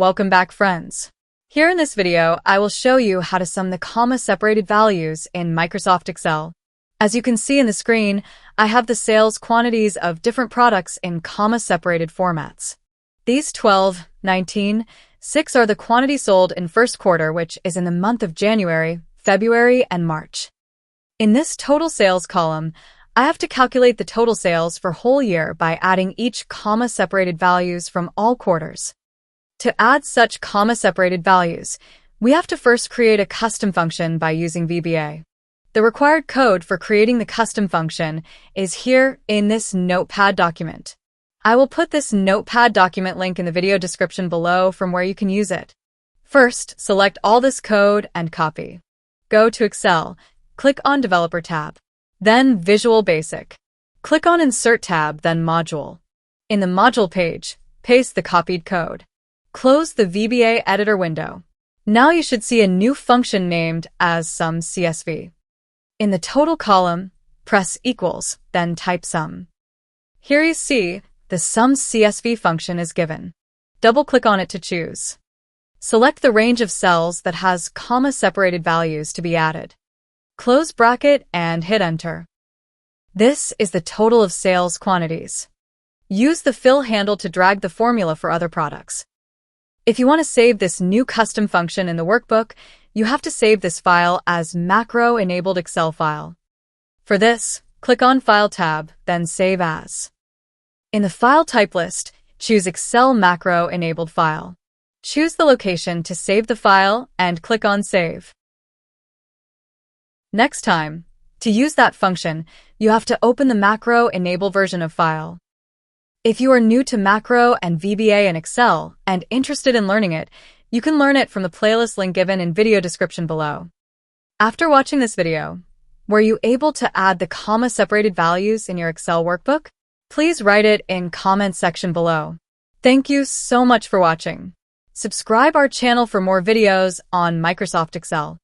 Welcome back, friends. Here in this video, I will show you how to sum the comma-separated values in Microsoft Excel. As you can see in the screen, I have the sales quantities of different products in comma-separated formats. These 12, 19, 6 are the quantities sold in first quarter, which is in the month of January, February, and March. In this total sales column, I have to calculate the total sales for whole year by adding each comma-separated values from all quarters. To add such comma-separated values, we have to first create a custom function by using VBA. The required code for creating the custom function is here in this Notepad document. I will put this Notepad document link in the video description below from where you can use it. First, select all this code and copy. Go to Excel, click on Developer tab, then Visual Basic. Click on Insert tab, then Module. In the Module page, paste the copied code. Close the VBA editor window. Now you should see a new function named as sum CSV. In the total column, press equals, then type sum. Here you see the sum CSV function is given. Double-click on it to choose. Select the range of cells that has comma-separated values to be added. Close bracket and hit enter. This is the total of sales quantities. Use the fill handle to drag the formula for other products. If you want to save this new custom function in the workbook, you have to save this file as macro-enabled Excel file. For this, click on File tab, then Save As. In the file type list, choose Excel macro-enabled file. Choose the location to save the file and click on Save. Next time, to use that function, you have to open the macro-enabled version of file. If you are new to macro and VBA in Excel and interested in learning it, you can learn it from the playlist link given in video description below. After watching this video, were you able to add the comma-separated values in your Excel workbook? Please write it in comment section below. Thank you so much for watching. Subscribe our channel for more videos on Microsoft Excel.